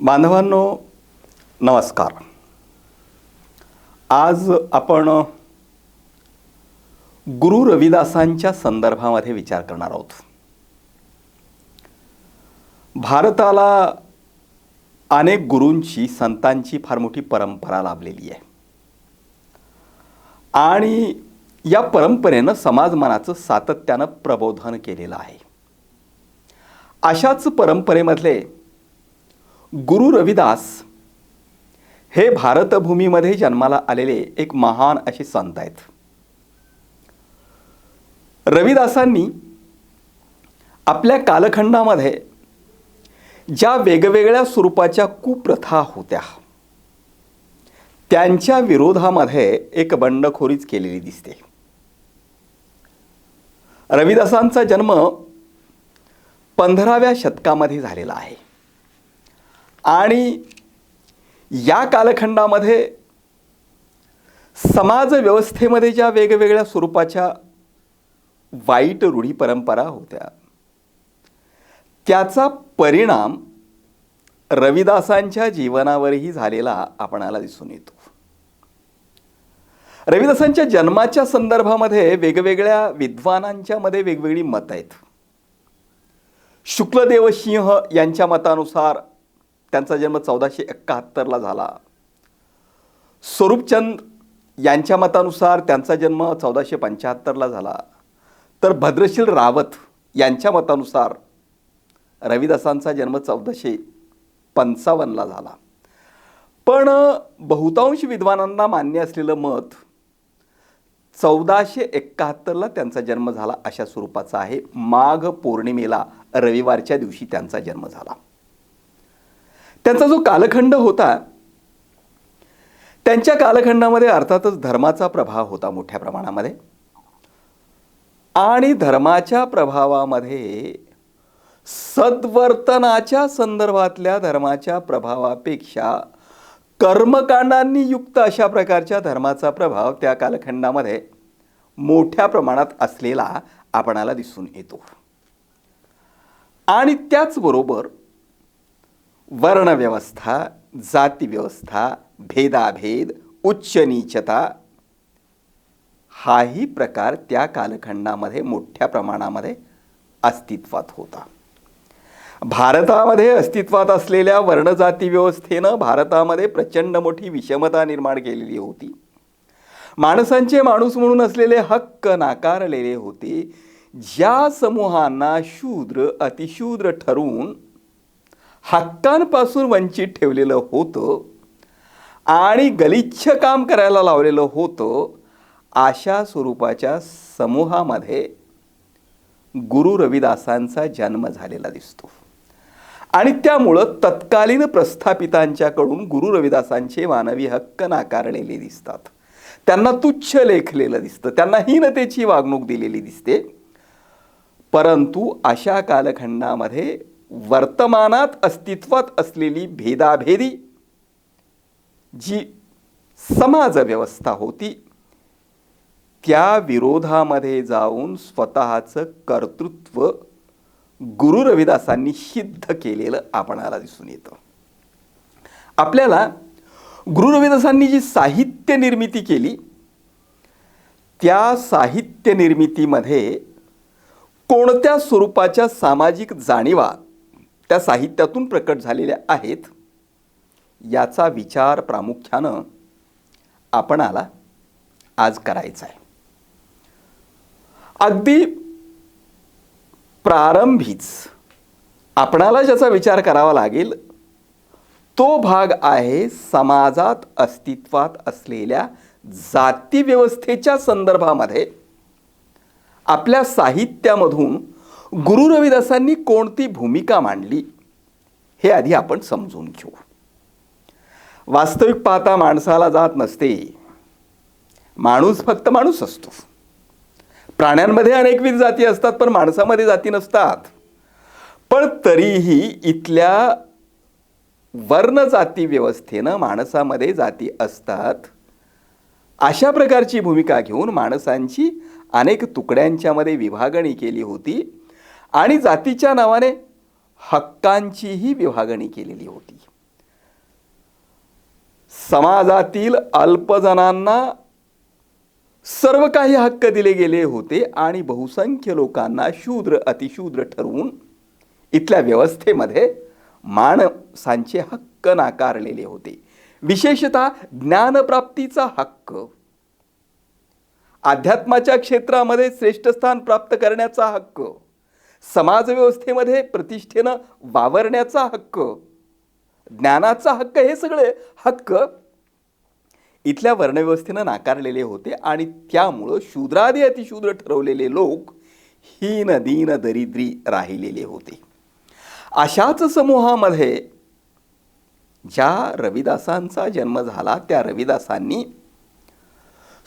बांधवांनो नमस्कार. आज आपण गुरु रविदासांच्या संदर्भामध्ये विचार करणार आहोत. भारताला अनेक गुरूंची संतांची फार मोठी परंपरा लाभलेली आहे आणि या परंपरेनं समाज मनाचं सातत्यानं प्रबोधन केलेलं आहे. अशाच परंपरेमधले गुरु रविदास हे भारतभूमीमध्ये जन्माला आलेले एक महान असे संत आहेत. रविदासांनी आपल्या कालखंडामध्ये ज्या वेगवेगळ्या स्वरूपाच्या कुप्रथा होत्या त्यांच्या विरोधामध्ये एक बंडखोरीच केलेली दिसते. रविदासांचा जन्म 15व्या शतकामध्ये झालेला आहे आणि या कालखंडामध्ये समाज व्यवस्थेमध्ये ज्या वेगवेगळ्या स्वरूपाच्या वाईट रूढी परंपरा होत्या त्याचा परिणाम रविदासांच्या जीवनावरही झालेला आपणाला दिसून येतो. रविदासांच्या जन्माच्या संदर्भामध्ये वेगवेगळ्या विद्वानांच्या मध्ये वेगवेगळी मत आहेत. शुक्लदेव सिंह यांच्या मतानुसार त्यांचा जन्म 1471 झाला. स्वरूपचंद यांच्या मतानुसार त्यांचा जन्म 1475 झाला. तर भद्रशील रावत यांच्या मतानुसार रविदासांचा जन्म 1455 झाला. पण बहुतांश विद्वानांना मान्य असलेलं मत 1471 त्यांचा जन्म झाला अशा स्वरूपाचा आहे. माघ पौर्णिमेला रविवारच्या दिवशी त्यांचा जन्म झाला. त्यांचा जो कालखंड होता त्यांच्या कालखंडामध्ये अर्थातच धर्माचा प्रभाव होता मोठ्या प्रमाणामध्ये आणि धर्माच्या प्रभावामध्ये सद्वर्तनाच्या संदर्भातल्या धर्माच्या प्रभावापेक्षा कर्मकांडांनी युक्त अशा प्रकारच्या धर्माचा प्रभाव त्या कालखंडामध्ये मोठ्या प्रमाणात असलेला आपणाला दिसून येतो. आणि त्याचबरोबर वर्णव्यवस्था, जातीव्यवस्था, भेदाभेद, उच्च नीचता हाही प्रकार त्या कालखंडामध्ये मोठ्या प्रमाणामध्ये अस्तित्वात होता. भारतामध्ये अस्तित्वात असलेल्या वर्णजाती व्यवस्थेनं भारतामध्ये प्रचंड मोठी विषमता निर्माण केलेली होती. माणसांचे माणूस म्हणून असलेले हक्क नाकारलेले होते. ज्या समूहांना शूद्र अतिशूद्र ठरवून हक्कांपासून वंचित ठेवलेलं होतं आणि गलिच्छ काम करायला लावलेलं होतं अशा स्वरूपाच्या समूहामध्ये गुरु रविदासांचा जन्म झालेला दिसतो. आणि त्यामुळं तत्कालीन प्रस्थापितांच्याकडून गुरु रविदासांचे मानवी हक्क नाकारलेले दिसतात. त्यांना तुच्छ लेखलेलं दिसतं, त्यांना हीनतेची वागणूक दिलेली दिसते. परंतु अशा कालखंडामध्ये वर्तमानात अस्तित्वात असलेली भेदाभेदी जी समाज व्यवस्था होती त्या विरोधामध्ये जाऊन स्वतःचं कर्तृत्व गुरु रविदासांनी सिद्ध केलेलं आपणाला दिसून येतं. आपल्याला गुरु रविदासांनी जी साहित्य निर्मिती केली त्या साहित्य निर्मितीमध्ये कोणत्या स्वरूपाच्या सामाजिक जाणीवा त्या साहित्यातून प्रकट झालेल्या आहेत याचा विचार प्रामुख्यानं आपणाला आज करायचा आहे. अगदी प्रारंभीच आपणाला ज्याचा विचार करावा लागेल तो भाग आहे समाजात अस्तित्वात असलेल्या जाती व्यवस्थेच्या संदर्भामध्ये आपल्या साहित्यामधून गुरु रविदासांनी कोणती भूमिका मांडली हे आधी आपण समजून घेऊ. वास्तविक पाहता माणसाला जात नसते. माणूस फक्त माणूस असतो. प्राण्यांमध्ये अनेकविध जाती असतात पण माणसामध्ये जाती नसतात. पण तरीही इथल्या वर्णजाती व्यवस्थेनं माणसामध्ये जाती असतात अशा प्रकारची भूमिका घेऊन माणसांची अनेक तुकड्यांच्यामध्ये विभागणी केली होती आणि जातीच्या नावाने हक्कांचीही विभागणी केलेली होती. समाजातील अल्पजनांना सर्व काही हक्क दिले गेले होते आणि बहुसंख्य लोकांना शूद्र अतिशूद्र ठरवून इथल्या व्यवस्थेमध्ये माणसांचे हक्क नाकारलेले होते. विशेषतः ज्ञानप्राप्तीचा हक्क, अध्यात्माच्या क्षेत्रामध्ये श्रेष्ठ स्थान प्राप्त करण्याचा हक्क, समाजव्यवस्थेमध्ये प्रतिष्ठेनं वावरण्याचा हक्क, ज्ञानाचा हक्क, हे सगळे हक्क इथल्या वर्णव्यवस्थेनं नाकारलेले होते आणि त्यामुळं शूद्रादी अतिशूद्र ठरवलेले लोक हीन दीन दरिद्री राहिलेले होते. अशाच समूहामध्ये ज्या रविदासांचा जन्म झाला त्या रविदासांनी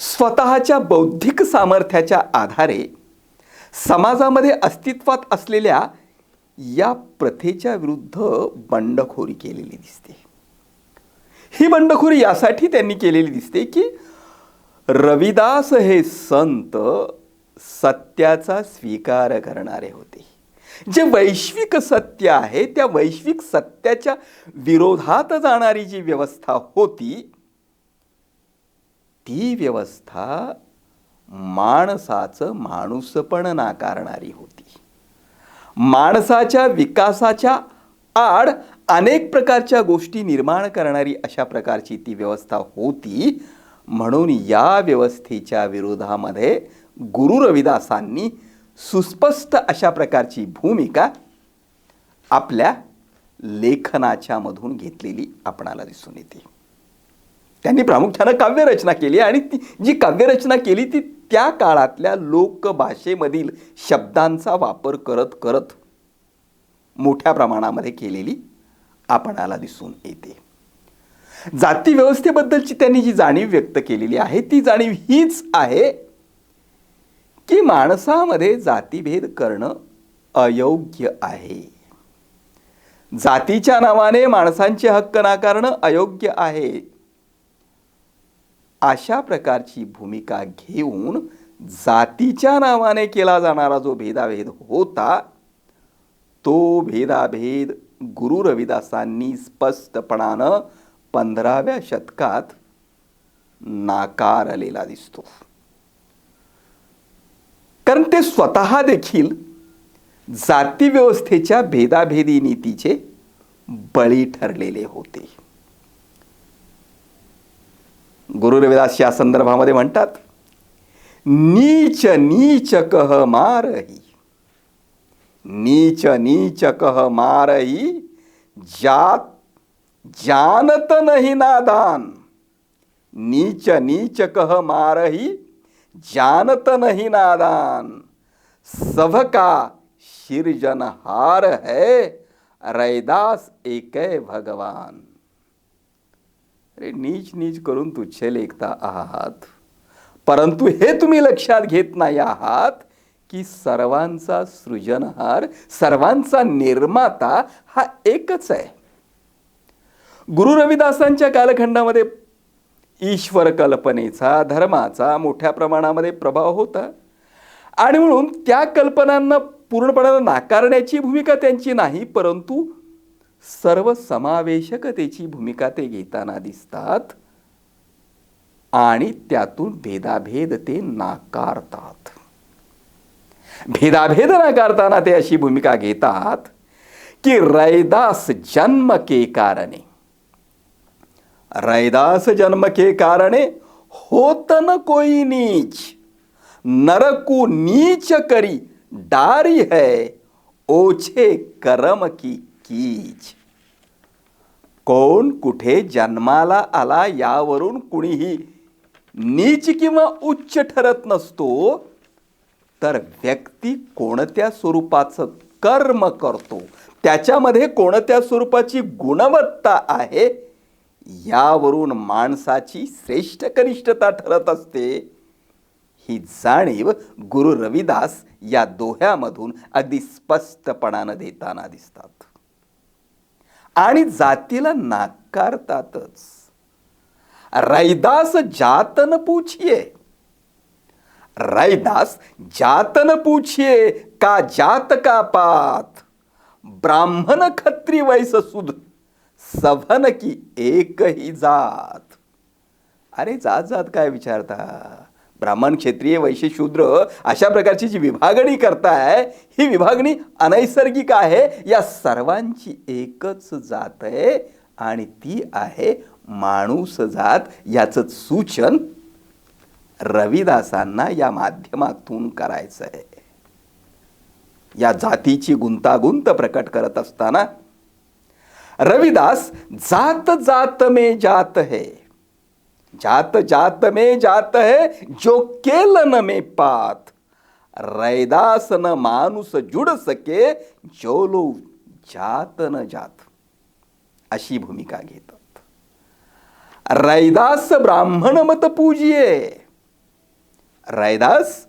स्वतःच्या बौद्धिक सामर्थ्याच्या आधारे समाजामध्ये अस्तित्वात असलेल्या या प्रथेच्या विरुद्ध बंडखोरी केलेली दिसते. ही बंडखोरी यासाठी त्यांनी केलेली दिसते की रविदास हे संत सत्याचा स्वीकार करणारे होते. जे वैश्विक सत्य आहे त्या वैश्विक सत्याच्या विरोधात जाणारी जी व्यवस्था होती ती व्यवस्था माणसाचं माणूसपण नाकारणारी होती. माणसाच्या विकासाच्या आड अनेक प्रकारच्या गोष्टी निर्माण करणारी अशा प्रकारची ती व्यवस्था होती. म्हणून या व्यवस्थेच्या विरोधामध्ये गुरु रविदासांनी सुस्पष्ट अशा प्रकारची भूमिका आपल्या लेखनाच्या मधून घेतलेली आपणाला दिसून येते. त्यांनी प्रामुख्यानं काव्यरचना केली आणि ती जी काव्यरचना केली ती त्या काळातल्या लोकभाषेमधील शब्दांचा वापर करत करत मोठ्या प्रमाणामध्ये केलेली आपणाला दिसून येते. जाती व्यवस्थेबद्दलची त्यांनी जी जाणीव व्यक्त केलेली आहे ती जाणीव हीच आहे की माणसामध्ये जातीभेद करणं अयोग्य आहे. जातीच्या नावाने माणसांचे हक्क नाकारणं अयोग्य आहे. अशा प्रकारची भूमिका घेऊन जातीच्या नावाने केला जाणारा जो भेदाभेद होता तो भेदाभेद गुरु रविदासांनी स्पष्टपणानं 15व्या शतकात नाकारलेला दिसतो. कारण ते स्वतः देखील जाती व्यवस्थेच्या भेदाभेदी नीतीचे बळी ठरलेले होते. गुरु रविदास या संदर्भामध्ये म्हणतात, नीच नीच कह मारही, नीच नीच कह मारही, जात जानत नहीं नादान. नीच नीच कह मारही, जानत नहीं नादान. सबका शिरजनहार है, रैदास एकै भगवान. अरे नीच नीच करून तुच्छे लेखता आहात, परंतु हे तुम्ही लक्षात घेत नाही आहात की सर्वांचा सृजनहार, सर्वांचा निर्माता हा एकच आहे. गुरु रविदासांच्या कालखंडामध्ये ईश्वर कल्पनेचा, धर्माचा मोठ्या प्रमाणामध्ये प्रभाव होता आणि म्हणून त्या कल्पनांना पूर्णपणे नाकारण्याची भूमिका त्यांची नाही, परंतु सर्वसमावेशकतेची भूमिका ते घेताना दिसतात आणि त्यातून भेदाभेद ते नाकारतात. भेदाभेद नाकारताना ते अशी भूमिका घेतात की रैदास जन्म के कारणे, रैदास जन्म के कारणे होत न कोई नीच, नरकु नीच करी डारी है, ओछे करम की कीच. कोण कुठे जन्माला आला यावरून कुणीही नीच किंवा उच्च ठरत नसतो, तर व्यक्ती कोणत्या स्वरूपाचं कर्म करतो, त्याच्यामध्ये कोणत्या स्वरूपाची गुणवत्ता आहे यावरून माणसाची श्रेष्ठ कनिष्ठता ठरत असते. ही जाणीव गुरु रविदास या दोह्यामधून अगदी स्पष्टपणानं देताना दिसतात आणि जातीला नाकारतातच. रैदास जातन पूछिए, रैदास जातन पूछिए का जात का पात, ब्राह्मण खत्री वैश्य शूद्र सभन की एक ही जात. अरे जात जात काय विचारता, ब्राह्मण क्षत्रिय वैश्य शूद्र अशा प्रकारची जी विभागणी करताय, ही विभागणी अनैसर्गिक आहे. या सर्वांची एकच जात आहे आणि ती आहे माणूस जात. याचं सूचन रविदासांना या माध्यमातून करायचं आहे. या जातीची गुंतागुंत प्रकट करत असताना रविदास जात जात में जात है, जात जात में जात है, जो केलन में पात, रैदास न मानुस जुड सके, जो लो जात न जात, अशी भूमिका घेतात. रैदास ब्राह्मण मत पूजिये, रैदास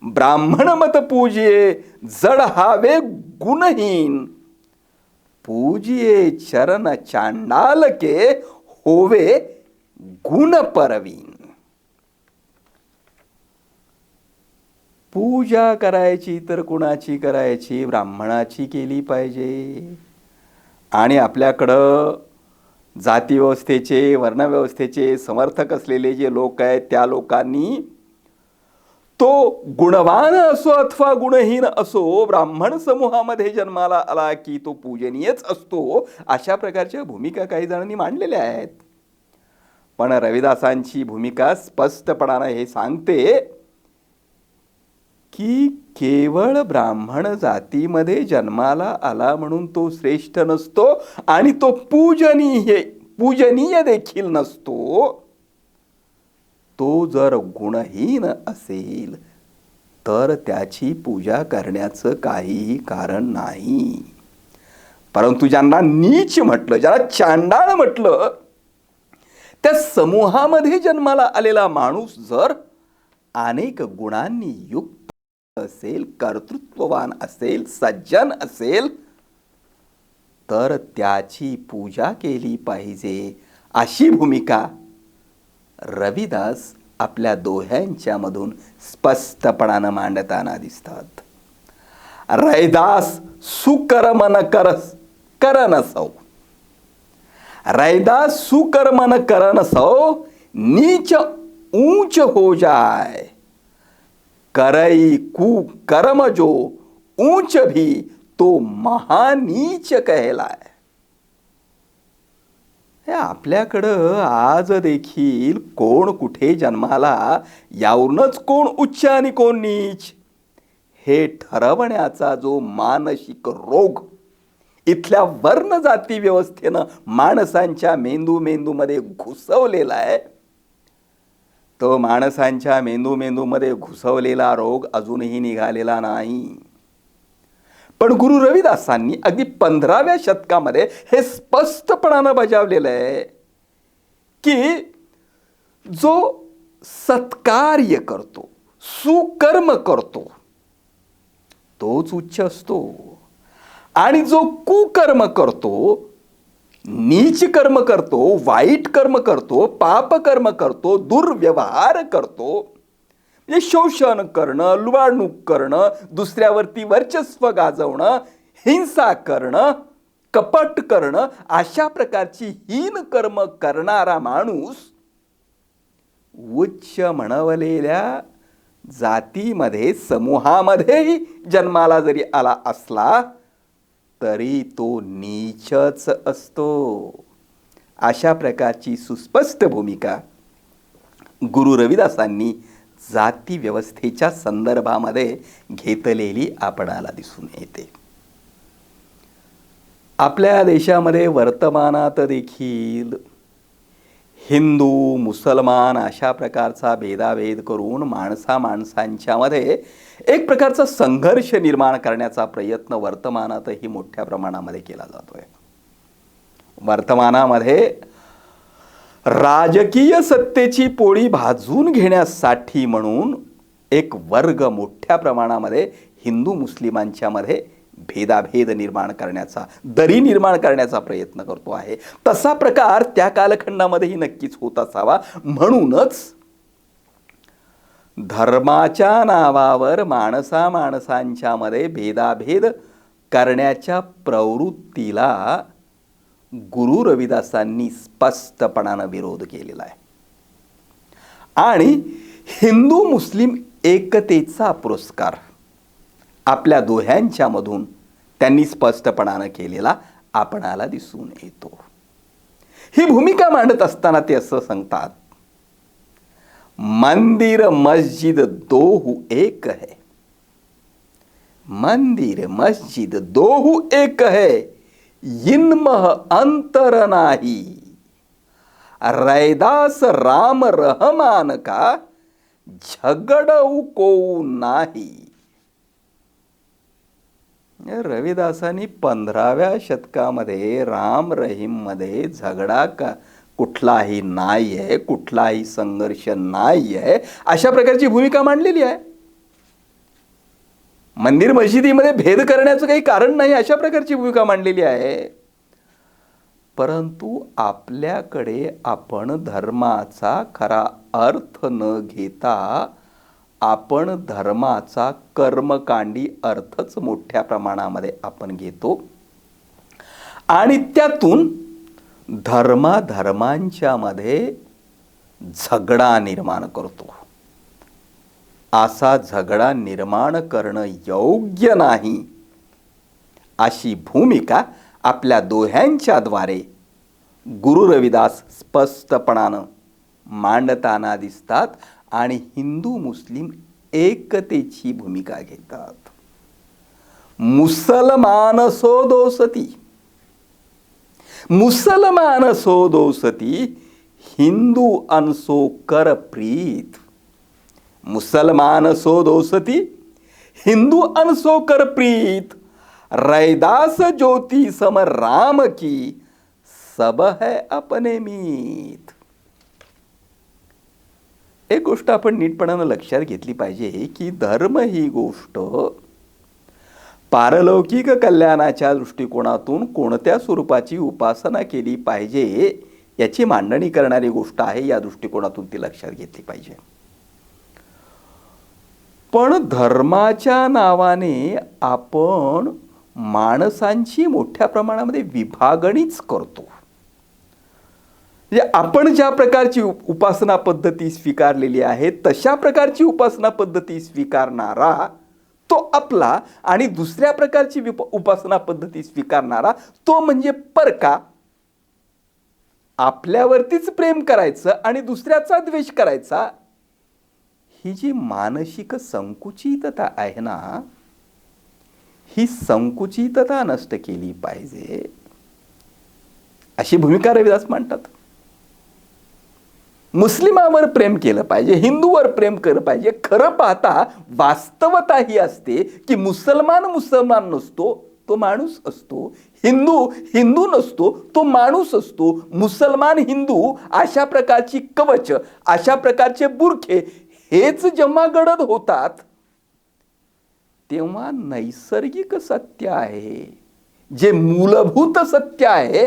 ब्राह्मण मत पूजिये, जड हावे गुणहीन, पूजिये चरण चांडाल के, होवे गुण परवीन. पूजा करायची तर कुणाची करायची? ब्राह्मणाची केली पाहिजे. आणि आपल्याकडं जातीव्यवस्थेचे वर्णव्यवस्थेचे समर्थक असलेले जे लोक आहेत, त्या लोकांनी तो गुणवान असो अथवा गुणहीन असो, ब्राह्मण समूहामध्ये जन्माला आला की तो पूजनीयच असतो, अशा प्रकारच्या भूमिका काही जणांनी मांडलेल्या आहेत. पण रविदासांची भूमिका स्पष्टपणाने हे सांगते की केवळ ब्राह्मण जातीमध्ये जन्माला आला म्हणून तो श्रेष्ठ नसतो आणि तो पूजनीय देखील नसतो. तो जर गुणहीन असेल तर त्याची पूजा करण्याचं काहीही कारण नाही. परंतु ज्यांना नीच म्हटलं, ज्याला चांडाळ म्हटलं, त्या समूहामध्ये जन्माला आलेला माणूस जर अनेक गुणांनी युक्त असेल, कर्तृत्ववान असेल, सज्जन असेल, तर त्याची पूजा केली पाहिजे. अशी भूमिका रविदास आपल्या दोह्यांच्या मधून स्पष्टपणानं मांडताना दिसतात. रैदास सुकर्म न करन सौ, रैदास सुकर्म न करन सौ, नीच ऊंच हो जाय, करई कुकर्म जो ऊंच भी, तो महानीच कहलाय. आपल्याकडं आज देखील कोण कुठे जन्माला, यावरूनच कोण उच्च आणि कोण नीच हे ठरवण्याचा जो मानसिक रोग इथल्या वर्ण जाती व्यवस्थेनं माणसांच्या मेंदूमध्ये घुसवलेला आहे, तो माणसांच्या मेंदूमध्ये घुसवलेला रोग अजूनही निघालेला नाही. पण गुरु रविदासांनी अगदी 15व्या शतकामध्ये हे स्पष्टपणानं बजावलेलं आहे की जो सत्कार्य करतो, सुकर्म करतो, तोच उच्च असतो. आणि जो कुकर्म करतो, नीच कर्म करतो, वाईट कर्म करतो, पाप कर्म करतो, दुर्व्यवहार करतो, म्हणजे शोषण करणं, लुबाडणूक करणं, दुसऱ्यावरती वर्चस्व गाजवणं, हिंसा करणं, कपट करणं, अशा प्रकारची हीन कर्म करणारा माणूस उच्च म्हणवलेल्या जातीमध्ये समूहामध्येही जन्माला जरी आला असला तरी तो नीचच असतो. अशा प्रकारची सुस्पष्ट भूमिका गुरु रविदासांनी जाती व्यवस्थेच्या संदर्भामध्ये घेतलेली आपणाला दिसून येते. आपल्या देशामध्ये वर्तमानात देखील हिंदू मुसलमान अशा प्रकारचा भेदाभेद करून माणसांच्या मध्ये एक प्रकारचा संघर्ष निर्माण करण्याचा प्रयत्न वर्तमानातही मोठ्या प्रमाणामध्ये केला जातोय. वर्तमानामध्ये राजकीय सत्तेची पोळी भाजून घेण्यासाठी म्हणून एक वर्ग मोठ्या प्रमाणामध्ये हिंदू मुस्लिमांच्या मध्ये भेदाभेद निर्माण करण्याचा, दरी निर्माण करण्याचा प्रयत्न करतो आहे. तसा प्रकार त्या कालखंडामध्येही नक्कीच होत असावा. म्हणूनच धर्माच्या नावावर माणसांच्या मध्ये भेदाभेद करण्याच्या प्रवृत्तीला गुरु रविदासांनी स्पष्टपणानं विरोध केलेला आहे. आणि हिंदू मुस्लिम एकतेचा पुरस्कार आपल्या दोह्यांच्या मधून त्यांनी स्पष्टपणानं केलेला आपणाला दिसून येतो. ही भूमिका मांडत असताना ते असं सांगतात, मंदिर मस्जिद दोहू एक है, मंदिर मस्जिद दोहू एक है, इनमह अंतर नाही, रैदास राम रहमान का झगडऊ को नाही. रविदासांनी 15व्या शतकामध्ये राम रहीम मध्ये झगडा का कुठलाही नाही आहे, कुठलाही संघर्ष नाही आहे, अशा प्रकारची भूमिका मांडलेली आहे. मंदिर मशिदीमध्ये भेद करण्याचं काही कारण नाही, अशा प्रकारची भूमिका मांडलेली आहे. परंतु आपल्याकडे आपण धर्माचा खरा अर्थ न घेता आपण धर्माचा कर्मकांडी अर्थच मोठ्या प्रमाणामध्ये आपण घेतो आणि त्यातून धर्मांच्या मध्ये झगडा निर्माण करतो. असा झगडा निर्माण करणं योग्य नाही, अशी भूमिका आपल्या दोह्यांच्या द्वारे गुरु रविदास स्पष्टपणानं मांडताना दिसतात आणि हिंदू मुस्लिम एकतेची भूमिका घेतात. मुसलमान सो दोसती, मुसलमान सो दोसती, हिंदू अनसो कर प्रीत. मुसलमान सो दोसती, हिंदू अनसो कर प्रीत, रैदास ज्योति सम राम की, सब है अपने मीत. एक गोष्ट आपण नीटपणानं लक्षात घेतली पाहिजे की धर्म ही गोष्ट पारलौकिक कल्याणाच्या दृष्टिकोनातून कोणत्या स्वरूपाची उपासना केली पाहिजे याची मांडणी करणारी गोष्ट आहे. या दृष्टिकोनातून ती लक्षात घेतली पाहिजे. पण धर्माच्या नावाने आपण माणसांची मोठ्या प्रमाणामध्ये विभागणीच करतो. म्हणजे आपण ज्या प्रकारची उपासना पद्धती स्वीकारलेली आहे तशा प्रकारची उपासना पद्धती स्वीकारणारा तो आपला आणि दुसऱ्या प्रकारची उपासना पद्धती स्वीकारणारा तो म्हणजे परका. आपल्यावरतीच प्रेम करायचं आणि दुसऱ्याचा द्वेष करायचा, ही जी मानसिक संकुचितता आहे ना, ही संकुचितता नष्ट केली पाहिजे, अशी भूमिका रविदास मांडतात. मुस्लिमावर प्रेम केलं पाहिजे, हिंदूवर प्रेम केलं पाहिजे. खरं पाहता वास्तवता ही असते की मुसलमान नसतो, तो माणूस असतो. हिंदू नसतो, तो माणूस असतो. मुसलमान हिंदू अशा प्रकारची कवच, अशा प्रकारचे बुरखे हेच जेव्हा गडद होतात तेव्हा नैसर्गिक सत्य आहे, जे मूलभूत सत्य आहे,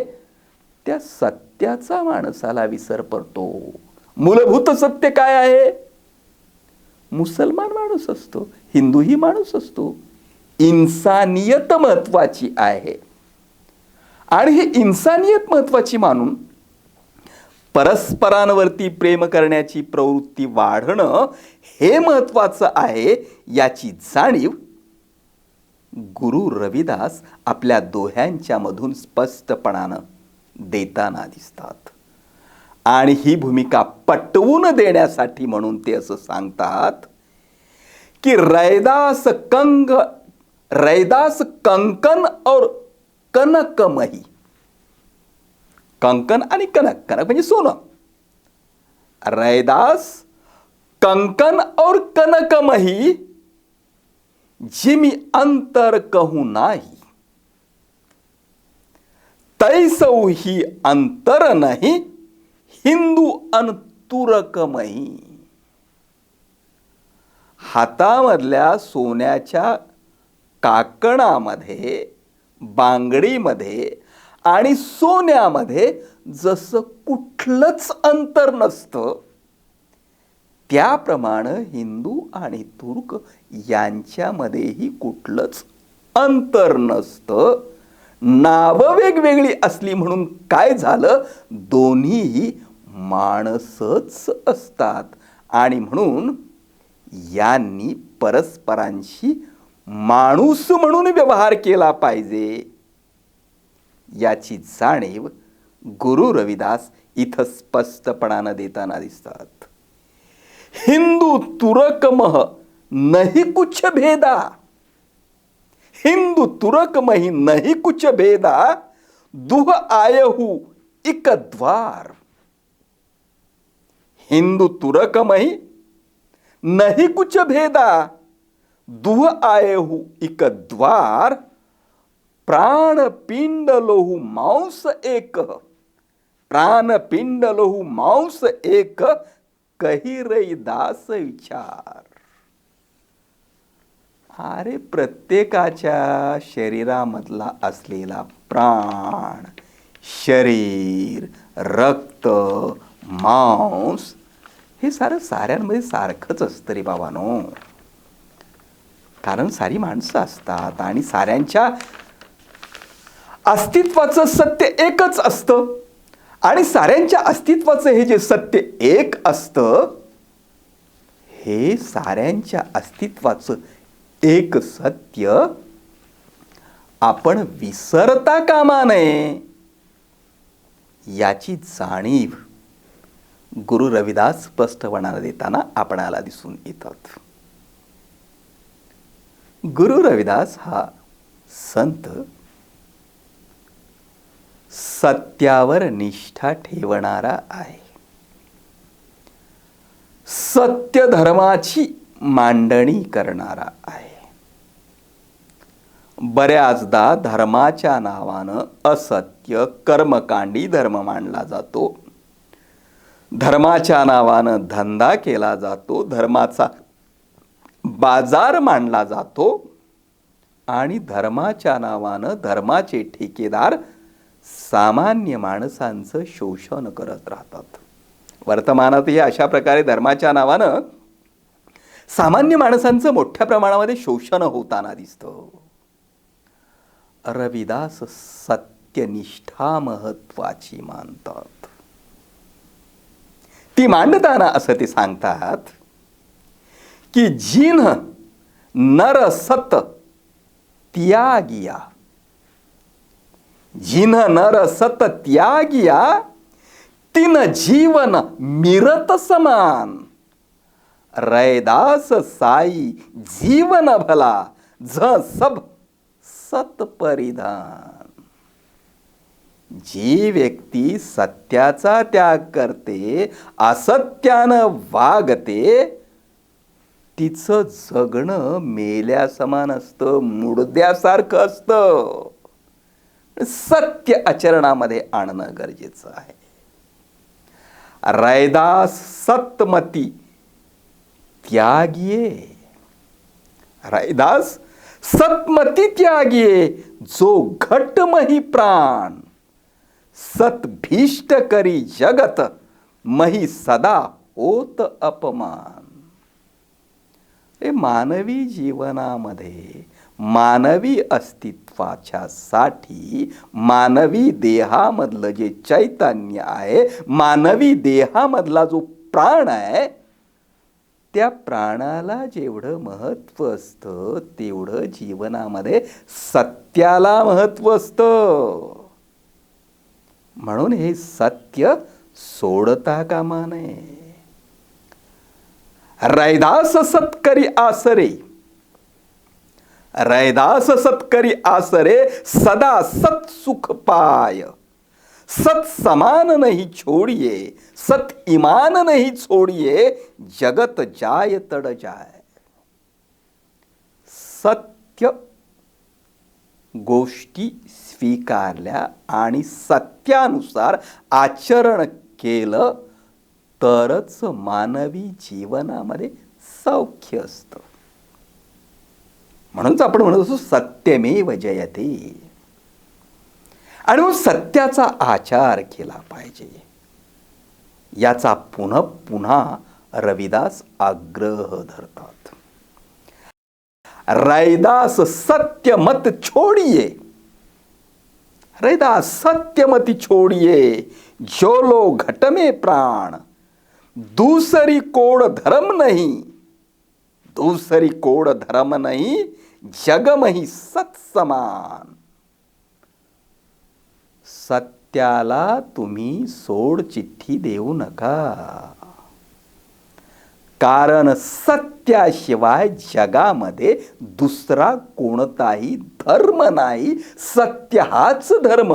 त्या सत्याचा माणसाला विसर पडतो. मूलभूत सत्य काय आहे? मुसलमान माणूस असतो, हिंदूही माणूस असतो. इन्सानियत महत्वाची आहे आणि हे इन्सानियत महत्वाची मानून परस्परांवरती प्रेम करण्याची प्रवृत्ती वाढणं हे महत्वाचं आहे, याची जाणीव गुरु रविदास आपल्या दोह्यांच्या मधून स्पष्टपणानं देताना दिसतात. आणि ही भूमिका पटवून देण्यासाठी म्हणून ते असं सांगतात की रैदास कंकन और कनकमही. कंकन आणि कनक म्हणजे सोनं. रैदास कंकन और कनकमही, जिमी अंतर कहूं नाही, तैसौ ही अंतर नहीं, हिंदू अंतुरकमही. हातामधल्या सोन्याच्या काकणामध्ये, बांगडीमध्ये आणि सोन्यामध्ये जसं कुठलंच अंतर नसतं, त्याप्रमाणे हिंदू आणि तुर्क यांच्यामध्येही कुठलंच अंतर नसतं. नावं वेगवेगळी असली म्हणून काय झालं, दोन्हीही माणसच असतात आणि म्हणून यांनी परस्परांशी माणूस म्हणून व्यवहार केला पाहिजे याची जाणीव गुरु रविदास इथं स्पष्टपणानं देताना दिसतात. हिंदू तुरक मह नहीं कुछ भेदा, हिंदू तुरक मही नहीं कुछ भेदा, दुह आयहू इक द्वार. हिंदू तुरक मही नहीं कुछ भेदा, दुह आयहू इक द्वार. प्राण पिंड लोहू मांस एक, प्राण पिंड लोहू मांस एक, कही रविदास विचार. अरे प्रत्येकाच्या शरीरामधला असलेला प्राण, शरीर, रक्त, मांस हे साऱ्यांमध्ये सारखंच असतं रे बाबांनो. कारण सारी माणसं असतात आणि साऱ्यांच्या अस्तित्वाचं सत्य एकच असतं. आणि साऱ्यांच्या अस्तित्वाचं हे जे सत्य एक असतं, हे साऱ्यांच्या अस्तित्वाचं एक सत्य आपण विसरता कामा नये याची जाणीव गुरु रविदास स्पष्टपणाने देताना आपणाला दिसून येतात. गुरु रविदास हा संत सत्यावर निष्ठा ठेवणारा आहे. सत्य धर्माची मांडणी करणारा आहे. बऱ्याचदा धर्माच्या नावानं असत्य कर्मकांडी धर्म मांडला जातो. धर्माच्या नावानं धंदा केला जातो. धर्माचा बाजार मांडला जातो. आणि धर्माच्या नावानं धर्माचे ठेकेदार सामान्य माणसांचं शोषण करत राहतात. वर्तमानातही अशा प्रकारे धर्माच्या नावानं सामान्य माणसांचं मोठ्या प्रमाणामध्ये शोषण होताना दिसतं. रविदास सत्यनिष्ठा महत्वाची मानतात. ती मांडताना असं ते सांगतात की जिन नर सत त्यागिया, जिन नर सत त्यागिया, तिन जीवन मिरत समान. रैदास साई जीवन भला, ज सब सत परिधान. जी व्यक्ती सत्याचा त्याग करते, असत्यानं वागते, तिचं जगणं मेल्या समान असतं, मुडद्यासारखं असतं. सत्य आचरणामध्ये आणणं गरजेचं आहे. रैदास सतमती त्यागिये, रैदास सतमती त्यागिये, जो घटमही प्राण, सतभीष्ट करी जगत, मही सदा होत अपमान. मानवी जीवनामध्ये मानवी अस्तित्वाच्या साठी मानवी देहामधलं जे चैतन्य आहे, मानवी देहामधला जो प्राण आहे, त्या प्राणाला जेवढं महत्व असतं तेवढं जीवनामध्ये सत्याला महत्व असतं. म्हणून हे सत्य सोडता कामा नये. रैदास सत्करी आसरे, रैदास सत्करी आसरे, सदा सत सुख पाय. सत समान नहीं छोड़िए, सत ईमान नहीं छोड़िए, जगत जाय तड जाय. सत्य गोष्टी स्वीकारल्या आणि सत्यानुसार आचरण केलं तरच मानवी जीवनामध्ये सौख्य असतं. म्हणूनच आपण म्हणत असतो सत्यमेव जयते. आणि मग सत्याचा आचार केला पाहिजे याचा पुन्हा पुन्हा रविदास आग्रह धरतात. रैदास सत्य मत छोड़िए, रैदास सत्य मत छोड़िए, जो लो घट में प्राण, दूसरी कोड धर्म नहीं, दूसरी कोड धर्म नहीं, जगमही सत्समान. सत्याला तुम्ही सोड चिठ्ठी देऊ नका, कारण सत्याशिवाय जगामध्ये दुसरा कोणताही धर्म नाही, सत्य हाच धर्म.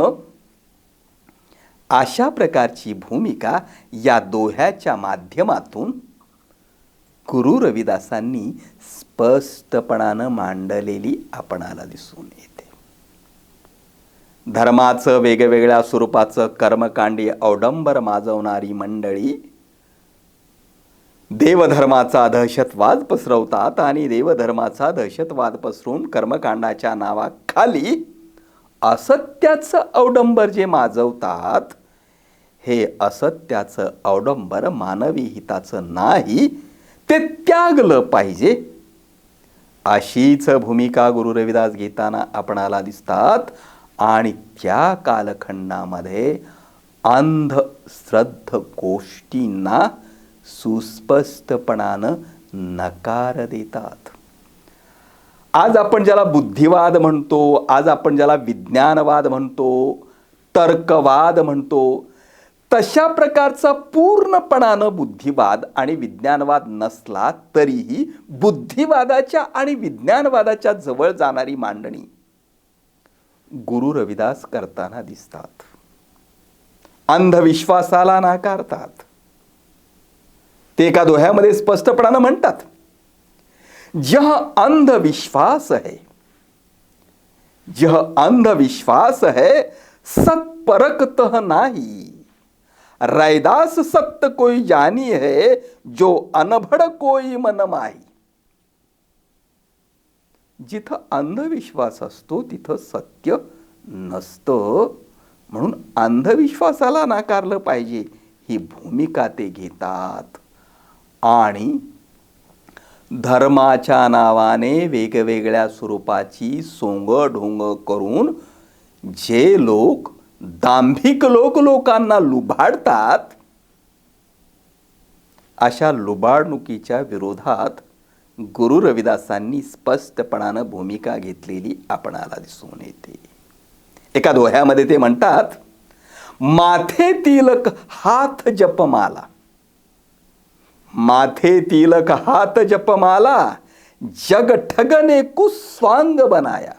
अशा प्रकारची भूमिका या दोह्याच्या माध्यमातून गुरु रविदासांनी स्पष्टपणानं मांडलेली आपणाला दिसून येते. धर्माचं वेगवेगळ्या स्वरूपाचं कर्मकांडी अवडंबर माजवणारी मंडळी देवधर्माचा दहशतवाद पसरवतात आणि देवधर्माचा दहशतवाद पसरून कर्मकांडाच्या नावाखाली असत्याचं अवडंबर जे माजवतात, हे असत्याचं अवडंबर मानवी हिताचं नाही, ते त्यागलं पाहिजे. अशीच भूमिका गुरु रविदास घेताना आपणाला दिसतात आणि त्या कालखंडामध्ये अंधश्रद्ध गोष्टींना सुस्पष्टपणानं नकार देतात. आज आपण ज्याला बुद्धिवाद म्हणतो, आज आपण ज्याला विज्ञानवाद म्हणतो, तर्कवाद म्हणतो, तशा प्रकारचा पूर्णपणानं बुद्धिवाद आणि विज्ञानवाद नसला तरीही बुद्धिवादाच्या आणि विज्ञानवादाच्या जवळ जाणारी मांडणी गुरु रविदास करताना दिसतात. अंधविश्वासाला नाकारतात. ते एका दोह्यामध्ये स्पष्टपणानं म्हणतात, यह अंधविश्वास है, यह अंधविश्वास है, सत परखतः नाही. रैदास सत्य कोई जानी है, जो अनभड कोई मन माही. जिथं अंधविश्वास असतो तिथं सत्य नसतं, म्हणून अंधविश्वासाला नाकारलं पाहिजे ही भूमिका ते घेतात. आणि धर्माच्या नावाने वेगवेगळ्या स्वरूपाची सोंगढोंग करून जे लोक दांभिक लोकांना लुबाडतात, अशा लुबाडणुकीच्या विरोधात गुरु रविदासांनी स्पष्टपणानं भूमिका घेतलेली आपणाला दिसून येते. एका दोह्यामध्ये ते म्हणतात, माथे तिलक हात जपमाला, माथे तिलक हात जपमाला, जग ठगने कुस्वांग बनाया.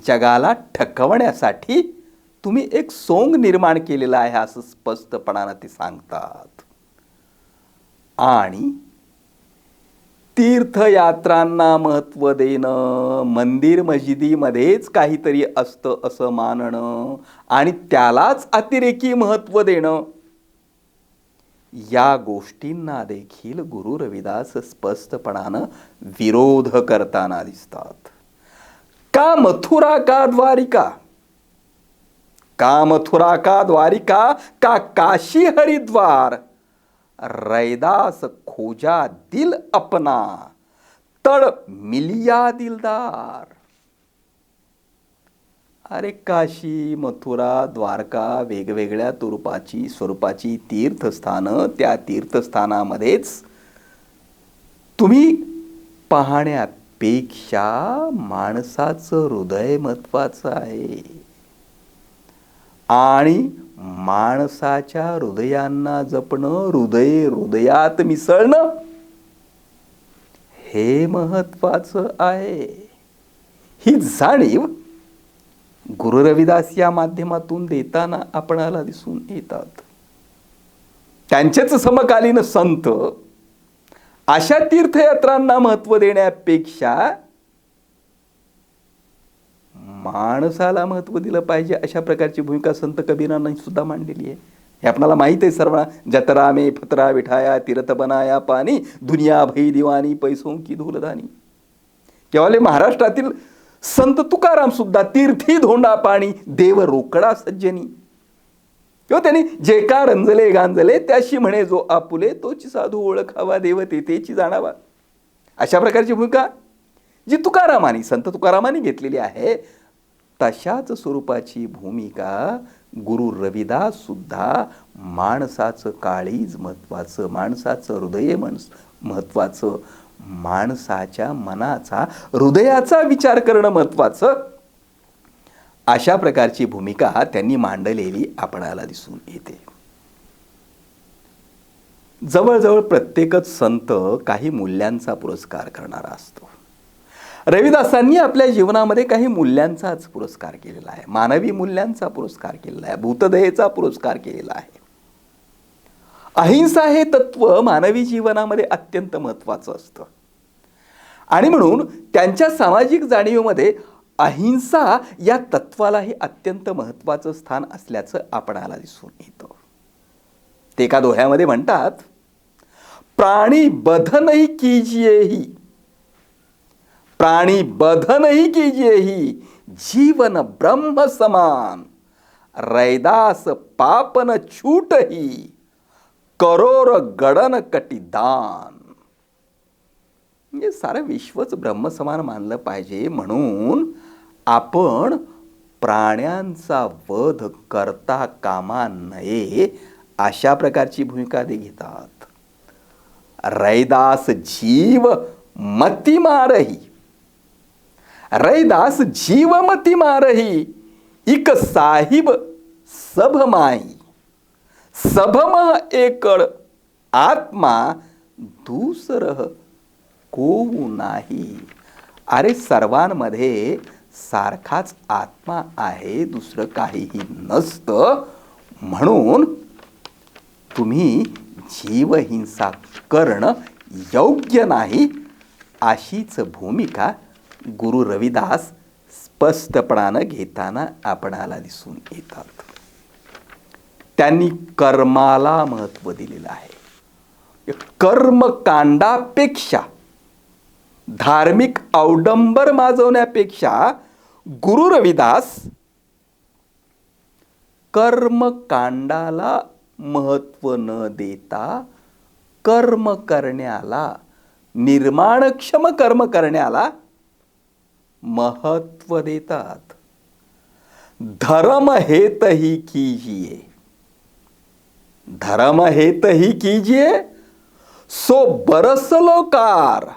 जगाला ठकवण्यासाठी तुम्ही एक सोंग निर्माण केलेला आहे असं स्पष्टपणानं ते सांगतात. आणि तीर्थयात्रांना महत्त्व देणं, मंदिर मशिदीमध्येच काहीतरी असतं असं मानणं आणि त्यालाच अतिरेकी महत्त्व देणं, या गोष्टींना देखील गुरु रविदास स्पष्टपणानं विरोध करताना दिसतात. का मथुरा का द्वारिका, का मथुरा का द्वारिका, का काशी हरिद्वार, रैदास खोजा दिल अपना, तळ मिलिया दिलदार. अरे काशी, मथुरा, द्वारका वेगवेगळ्या स्वरूपाची तीर्थस्थानं, त्या तीर्थस्थानामध्येच तुम्ही पाहण्यापेक्षा माणसाचं हृदय महत्वाचं आहे आणि माणसाच्या हृदयांना जपणं, हृदयात मिसळणं हे महत्वाचं आहे. ही जाणीव गुरु रविदास या माध्यमातून देताना आपणाला दिसून येतात. त्यांचेच समकालीन संत अशा तीर्थयात्रांना महत्त्व देण्यापेक्षा माणसाला महत्त्व दिलं पाहिजे अशा प्रकारची भूमिका संत कबीरांनी सुद्धा मांडलेली आहे. हे आपल्याला माहीत आहे सर्वांना. जतरा में फतरा बिठाया, तीर्थ बनाया पाणी, दुनिया भई दिवानी, पैसों की धूलदानी. केवळ महाराष्ट्रातील संत तुकाराम सुद्धा तीर्थी धोंडा पाणी, देव रोकडा सज्जनी. किंवा त्यांनी जे का रंजले गांजले, त्याशी म्हणे जो आपुले, तोची साधू ओळखावा, देव तेथेची जाणावा. अशा प्रकारची भूमिका जी संत तुकारामांनी घेतलेली आहे. तशाच स्वरूपाची भूमिका गुरु रविदास सुद्धा माणसाचं काळीज महत्वाचं, माणसाचं हृदय महत्वाचं, माणसाच्या मनाचा हृदयाचा विचार करणं महत्वाचं, अशा प्रकारची भूमिका त्यांनी मांडलेली आपणाला दिसून येते. जवळजवळ प्रत्येकच संत काही मूल्यांचा पुरस्कार करणारा असतो. रविदासांनी आपल्या जीवनामध्ये काही मूल्यांचाच पुरस्कार केलेला आहे. मानवी मूल्यांचा पुरस्कार केलेला आहे, भूतदयेचा पुरस्कार केलेला आहे. अहिंसा हे तत्व मानवी जीवनामध्ये अत्यंत महत्वाचं असतं आणि म्हणून त्यांच्या सामाजिक जाणीवेमध्ये अहिंसा या तत्वालाही अत्यंत महत्वाचं स्थान असल्याचं आपणाला दिसून येतं. ते एका दोह्यामध्ये म्हणतात, प्राणी बध नहीं कीजिएही, प्राणी बध नहीं कीजिएही, जीवन ब्रह्म समान, रैदास पापन छूटही, करोर गडन कटिदान. म्हणजे सारं विश्वच ब्रह्मसमान मानलं पाहिजे म्हणून आपण प्राण्यांचा वध करता कामा नये अशा प्रकारची भूमिका ते घेतात. रैदास जीव मती मारही, रैदास जीव मती मारही, इक साहिब सब माई, सबमह एकड़ आत्मा दूसरह कोऊ नाही. अरे सर्वांमध्ये सारखाच आत्मा आहे, दुसरं काहीही नसतं, म्हणून तुम्ही जीवहिंसा करणं योग्य नाही अशीच भूमिका गुरु रविदास स्पष्टपणानं घेताना आपणाला दिसून येतात. त्यांनी कर्माला महत्त्व दिलेलं आहे. कर्मकांडापेक्षा, धार्मिक अवडंबर माजवण्यापेक्षा गुरु रविदास कर्मकांडाला महत्त्व न देता कर्म करण्याला, निर्माणक्षम कर्म करण्याला महत्त्व देतात. धर्म हेत ही कीजिए, धर्म हेत ही कीजिए, सो बरसलो कार,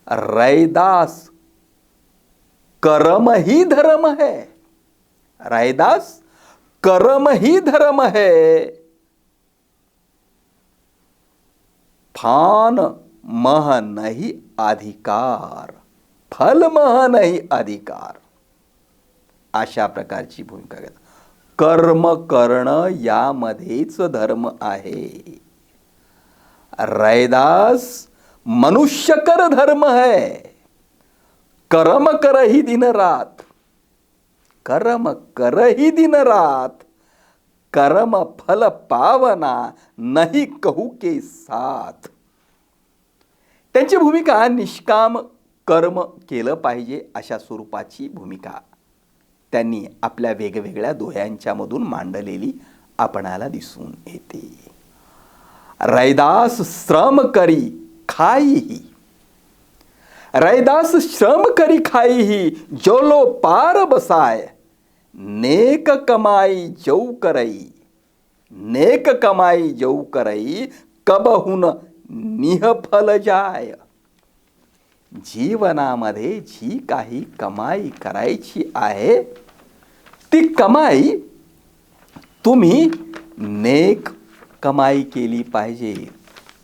रैदास कर्म ही धर्म है, रैदास कर्म ही धर्म है, फान मह नहीं अधिकार, फल मह नहीं अधिकार. अशा प्रकारची भूमिका घेतात. कर्म करणं यामध्येच धर्म आहे. रैदास मनुष्य कर धर्म है, कर्म कर ही दिन रात, कर्म कर ही दिन रात, कर्म फल पावना नहीं कहू के साथ. त्यांची भूमिका निष्काम कर्म केलं पाहिजे अशा स्वरूपाची भूमिका त्यांनी आपल्या वेगवेगळ्या दोह्यांच्या मधून मांडलेली आपणाला दिसून येते. रैदास श्रम करी खाई, रैदास श्रम करी खाई, जो लो पार बसाय, नेक कमाई जौ करई, नेक कमाई जौ करई, कबहुन निहफल जाय. जीवनामध्ये जी काही कमाई करायची आहे ती कमाई तुम्ही नेक कमाई केली पाहिजे,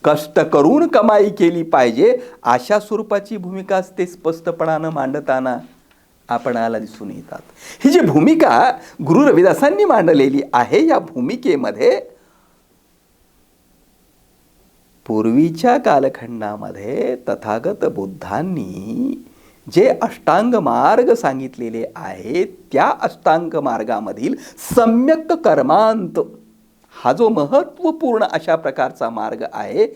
कष्ट करून कमाई केली पाहिजे अशा स्वरूपाची भूमिका ते स्पष्टपणानं मांडताना आपणाला दिसून येतात. ही जी भूमिका गुरु रविदासांनी मांडलेली आहे या भूमिकेमध्ये पूर्वीच्या कालखंडामध्ये तथागत बुद्धांनी जे अष्टांग मार्ग सांगितलेले आहेत त्या अष्टांग मार्गामधील सम्यक कर्मांत हा जो महत्त्वपूर्ण अशा प्रकारचा मार्ग आहे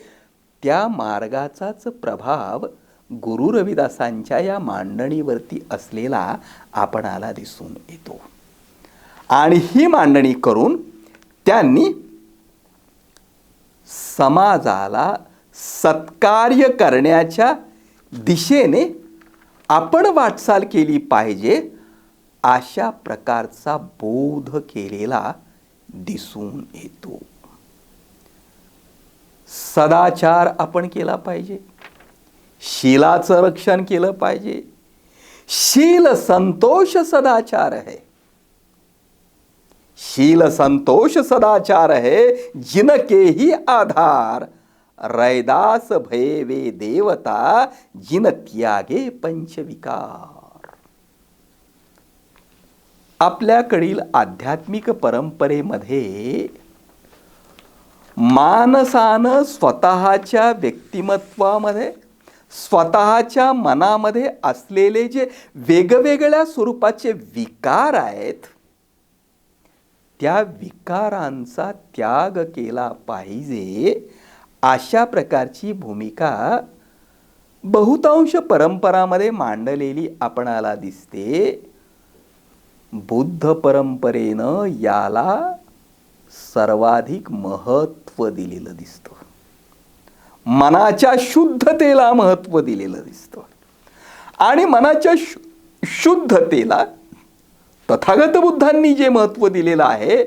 त्या मार्गाचाच प्रभाव गुरु रविदासांच्या या मांडणीवरती असलेला आपणाला दिसून येतो. आणि ही मांडणी करून त्यांनी समाजाला सत्कार्य करण्याच्या दिशेने आपण वाटचाल केली पाहिजे अशा प्रकारचा बोध केलेला दिसून येतो. सदाचार आपण केला पाहिजे, शीलाचं रक्षण केलं पाहिजे. शील संतोष सदाचार है, शील संतोष सदाचार है, जिनके ही आधार रैदास भये वे देवता, जिन त्यागे पंचविकार. आपल्याकडील आध्यात्मिक परंपरेमध्ये माणसानं स्वतःच्या व्यक्तिमत्वामध्ये, स्वतःच्या मनामध्ये असलेले जे वेगवेगळ्या स्वरूपाचे विकार आहेत, त्या विकारांचा त्याग केला पाहिजे, अशा प्रकारची भूमिका बहुतांश परंपरामध्ये मांडलेली आपणाला दिसते. बुद्ध परंपरेनं याला सर्वाधिक महत्त्व दिलेलं दिसतं. मनाच्या शुद्धतेला महत्त्व दिलेलं दिसतं. आणि मनाच्या शुद्धतेला तथागत बुद्धांनी जे महत्त्व दिलेलं आहे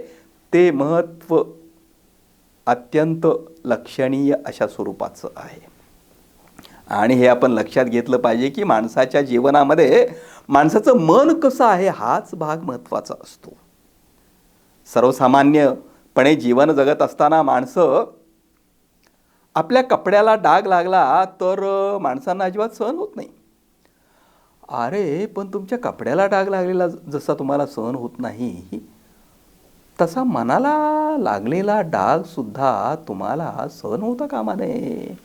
ते महत्त्व अत्यंत लक्षणीय अशा स्वरूपाचं आहे. आणि हे आपण लक्षात घेतलं पाहिजे की माणसाच्या जीवनामध्ये माणसाचं मन कसं आहे हाच भाग महत्त्वाचा असतो. सर्वसामान्यपणे जीवन जगत असताना माणसं आपल्या कपड्याला डाग लागला तर माणसांना अजिबात सहन होत नाही. अरे पण तुमच्या कपड्याला डाग लागलेला जसा तुम्हाला सहन होत नाही, तसा मनाला लागलेला डाग सुद्धा तुम्हाला सहन होता कामा नये.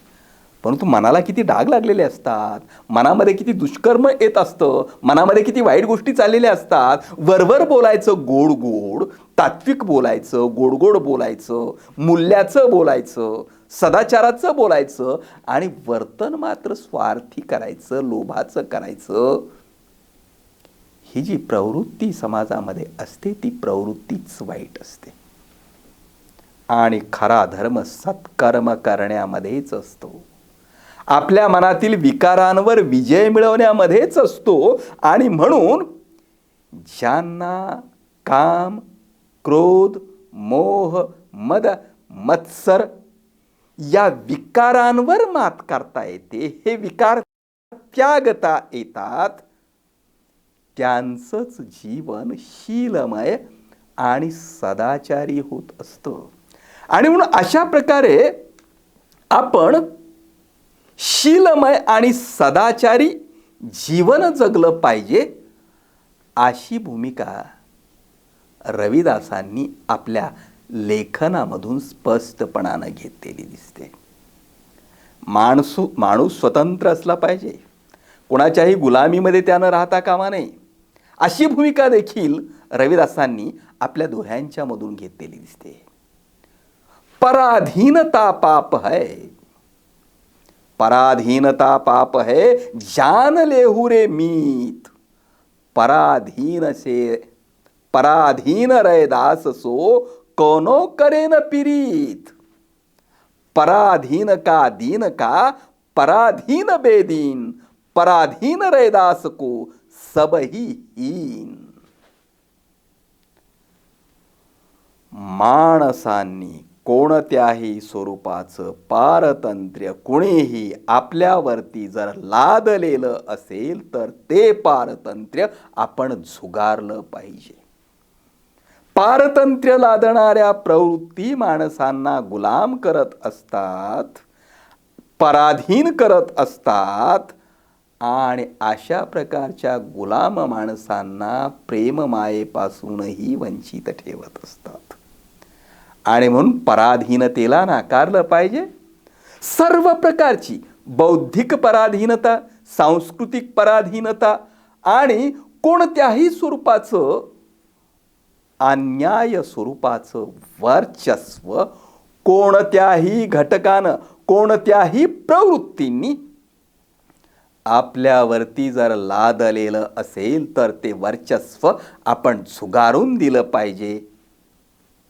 परंतु मनाला किती डाग लागलेले असतात, मनामध्ये किती दुष्कर्म येत असतं, मनामध्ये किती वाईट गोष्टी चाललेल्या असतात. वरवर बोलायचं गोड गोड, तात्विक बोलायचं, गोड गोड बोलायचं, मूल्याचं बोलायचं, सदाचाराचं बोलायचं, आणि वर्तन मात्र स्वार्थी करायचं, लोभाचं करायचं. ही जी प्रवृत्ती समाजामध्ये असते ती प्रवृत्तीच वाईट असते. आणि खरा धर्म सत्कर्म करण्यामध्येच असतो, आपल्या मनातील विकारांवर विजय मिळवण्यामध्येच असतो. आणि म्हणून ज्यांना काम, क्रोध, मोह, मद, मत्सर या विकारांवर मात करता येते, हे विकार त्यागता येतात, त्यांचंच जीवन शीलमय आणि सदाचारी होत असतं. आणि म्हणून अशा प्रकारे आपण शीलमय आणि सदाचारी जीवन जगलं पाहिजे, अशी भूमिका रविदासांनी आपल्या लेखनामधून स्पष्टपणानं घेतलेली दिसते. माणूस स्वतंत्र असला पाहिजे, कोणाच्याही गुलामीमध्ये त्यानं राहता कामा नये, अशी भूमिका देखील रविदासांनी आपल्या दोह्यांच्या मधून घेतलेली दिसते. पराधीनता पाप है, पराधीनता पाप है, जान लेहु रे मीत, पराधीन रैदास सो कोनो करे न पीरीत, पराधीन का दीन का पराधीन बेदीन, पराधीन रैदास को सब ही हीन. माणसांनी कोणत्याही स्वरूपाचं पारतंत्र्य कुणीही आपल्यावरती जर लादलेलं असेल तर ते पारतंत्र्य आपण झुगारलं पाहिजे. पारतंत्र्य लादणाऱ्या प्रवृत्ती माणसांना गुलाम करत असतात, पराधीन करत असतात, आणि अशा प्रकारच्या गुलाम माणसांना प्रेममायेपासूनही वंचित ठेवत असतात. आणि म्हणून पराधीनतेला नाकारलं पाहिजे. सर्व प्रकारची बौद्धिक पराधीनता, सांस्कृतिक पराधीनता आणि कोणत्याही स्वरूपाचं अन्याय स्वरूपाचं वर्चस्व कोणत्याही घटकानं, कोणत्याही प्रवृत्तींनी आपल्यावरती जर लादलेलं असेल तर ते वर्चस्व आपण झुगारून दिलं पाहिजे,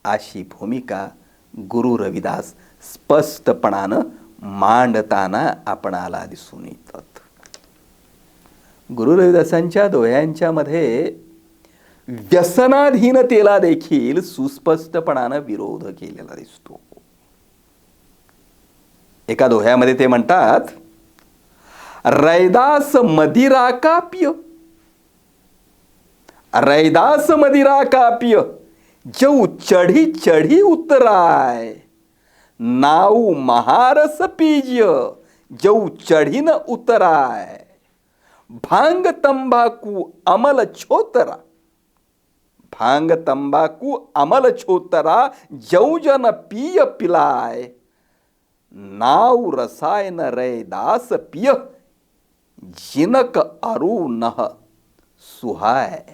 अशी भूमिका गुरु रविदास स्पष्टपणानं मांडताना आपणाला दिसून येतात. गुरु रविदासांच्या दोह्यांच्या मध्ये व्यसनाधीनतेला देखील सुस्पष्टपणानं विरोध केलेला दिसतो. एका दोह्यामध्ये ते म्हणतात, रैदास मदिरा का पिय, रैदास मदिरा का पिय, जऊ चढ़ी चढ़ी उतराय, नाऊ महारस पीज्य, जऊ चढ़ी न उतराय, भांग तंबाकू अमल छोतरा, भांग तंबाकू अमल छोतरा, जऊ जन पिय पिलाय, नाऊ रसायन रैदास पिय, जिनक अरु नह सुहाय.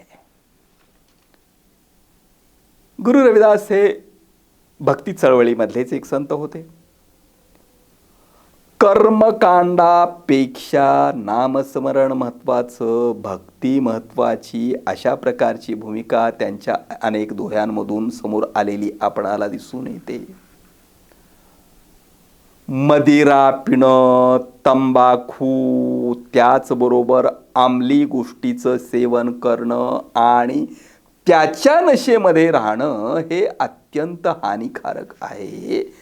गुरु रविदास हे भक्ती चळवळीमधलेच एक संत होते. कर्मकांडापेक्षा नामस्मरण महत्वाचं, भक्ती महत्वाची, अशा प्रकारची भूमिका त्यांच्या अनेक दोह्यांमधून समोर आलेली आपणाला दिसून येते. मदिरा पिणं, तंबाखू, त्याचबरोबर अंमली गोष्टीचं सेवन करणं आणि त्याच्या नशेमध्ये राहणं हे अत्यंत हानिकारक आहे.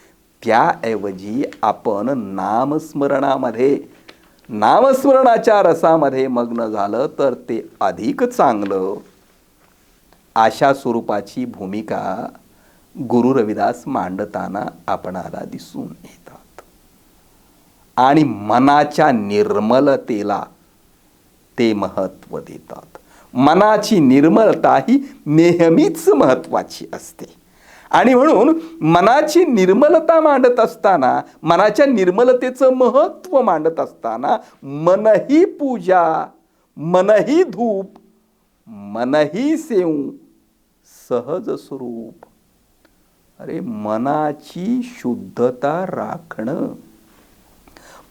त्याऐवजी आपण नामस्मरणामध्ये, नामस्मरणाच्या रसामध्ये मग्न झालं तर ते अधिक चांगलं. अशा स्वरूपाची भूमिका गुरु रविदास मांडताना आपणाला दिसून येतात. आणि मनाच्या निर्मलतेला ते महत्त्व देतात. मनाची निर्मलता ही नेहमीच महत्त्वाची असते. आणि म्हणून मनाची निर्मलता मांडत असताना, मनाच्या निर्मलतेचं महत्त्व मांडत असताना, मनही पूजा, मनही धूप, मनही सेव, सहज स्वरूप. अरे मनाची शुद्धता राखणं,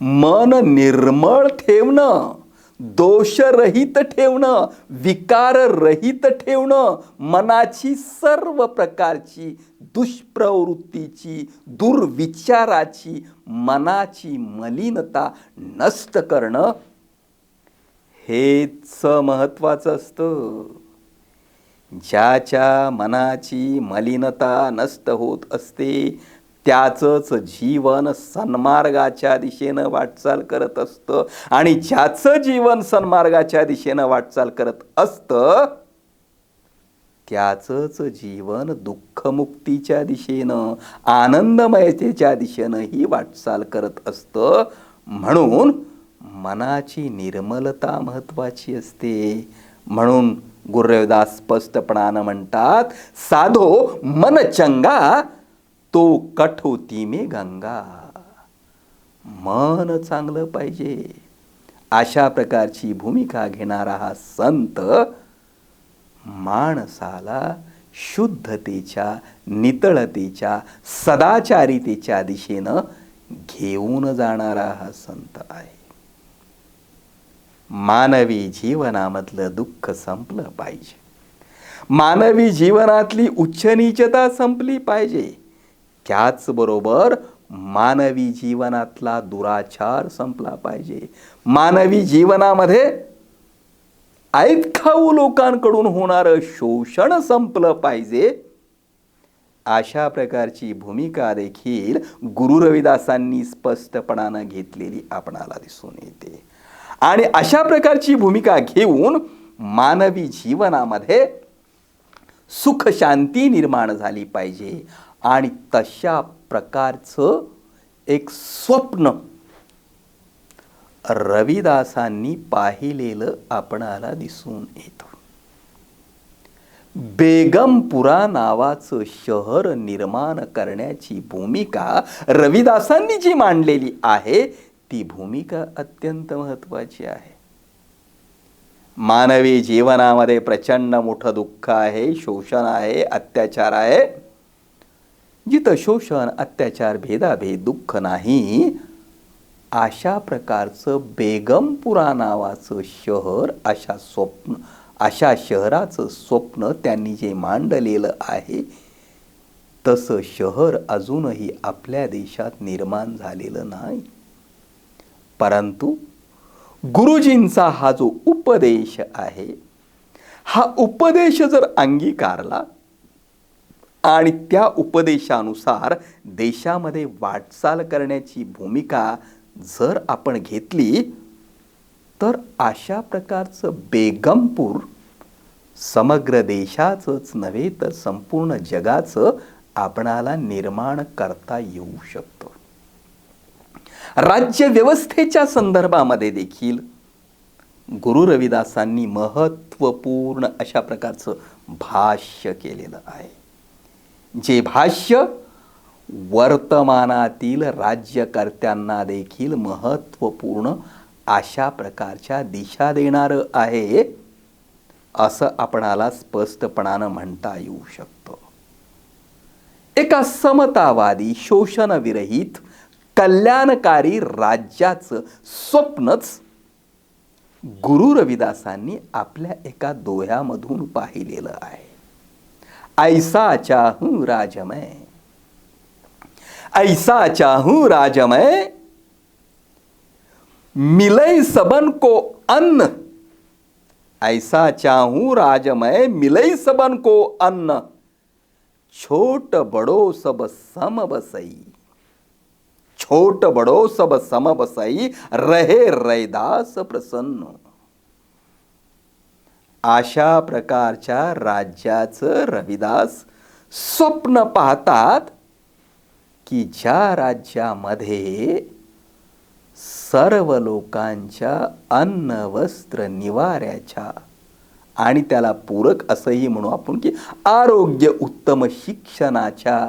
मन निर्मळ ठेवणं, दोषरहित ठेवणं, विकाररहित ठेवणं, मनाची सर्व प्रकारची दुष्प्रवृत्तीची, दुर्विचाराची, मनाची मलिनता नष्ट करणं हेच महत्त्वाचं असतं. ज्याच्या मनाची मलिनता नष्ट होत असते त्याचंच जीवन सन्मार्गाच्या दिशेनं वाटचाल करत असतं. आणि ज्याचं जीवन सन्मार्गाच्या दिशेनं वाटचाल करत असतं त्याचंच जीवन दुःखमुक्तीच्या दिशेनं, आनंदमयतेच्या दिशेनंही वाटचाल करत असतं. म्हणून मनाची निर्मलता महत्त्वाची असते. म्हणून गुरु रविदास स्पष्टपणानं म्हणतात, साधो मन चंगा तो कठोती में गंगा. मन चांगलं पाहिजे. अशा प्रकारची भूमिका घेणारा हा संत माणसाला शुद्धतेच्या, नितळतेच्या, सदाचारितेच्या दिशेनं घेऊन जाणारा हा संत आहे. मानवी जीवनामधलं दुःख संपलं पाहिजे. मानवी जीवनातली उच्च-नीचता संपली पाहिजे. त्याचबरोबर मानवी जीवनातला दुराचार संपला पाहिजे. मानवी जीवनामध्ये ऐतखाऊ लोकांकडून होणारं शोषण संपलं पाहिजे. अशा प्रकारची भूमिका देखील गुरु रविदासांनी स्पष्टपणानं घेतलेली आपणाला दिसून येते. आणि अशा प्रकारची भूमिका घेऊन मानवी जीवनामध्ये सुख शांती निर्माण झाली पाहिजे. आणि तशा प्रकारचं एक स्वप्न रविदासांनी पाहिलेलं आपणाला दिसून येतं. बेगमपुरा नावाचं शहर निर्माण करण्याची भूमिका रविदासांनी जी मांडलेली आहे ती भूमिका अत्यंत महत्त्वाची आहे. मानवी जीवनामध्ये प्रचंड मोठं दुःख आहे, शोषण आहे, अत्याचार आहे. जिथं शोषण, अत्याचार, भेदाभेद, दुःख नाही, अशा प्रकारचं बेगमपुरा नावाचं शहर, अशा शहराचं स्वप्न त्यांनी जे मांडलेलं आहे तसं शहर अजूनही आपल्या देशात निर्माण झालेलं नाही. परंतु गुरुजींचा हा जो उपदेश आहे, हा उपदेश जर अंगीकारला आणि त्या उपदेशानुसार देशामध्ये वाटचाल करण्याची भूमिका जर आपण घेतली, तर अशा प्रकारचं बेगमपूर समग्र देशाचंच नव्हे तर संपूर्ण जगाचं आपणाला निर्माण करता येऊ शकतं. राज्य व्यवस्थेच्या संदर्भामध्ये देखील गुरु रविदासांनी महत्त्वपूर्ण अशा प्रकारचं भाष्य केलेलं आहे. जे भाष्य वर्तमानातील राज्यकर्त्यांना देखील महत्त्वपूर्ण अशा प्रकारच्या दिशा देणारं आहे, असं आपणाला स्पष्टपणानं म्हणता येऊ शकतं. एका समतावादी शोषणविरहित कल्याणकारी राज्याचं स्वप्नच गुरु रविदासांनी आपल्या एका दोह्यामधून पाहिलेलं आहे. ऐसा चाहूं राजमय, ऐसा चाहूं राजमय, मिलय सबन को अन्न, ऐसा चाहूं राजमय मिलय सबन को अन्न, छोट बड़ो सब सम बसई, छोट बड़ो सब सम बसई, रहे रैदास प्रसन्न. अशा प्रकारच्या राज्याचं रविदास स्वप्न पाहतात की ज्या राज्यामध्ये सर्व लोकांच्या अन्न वस्त्र निवाऱ्याच्या आणि त्याला पूरक असंही म्हणू आपण की आरोग्य उत्तम शिक्षणाच्या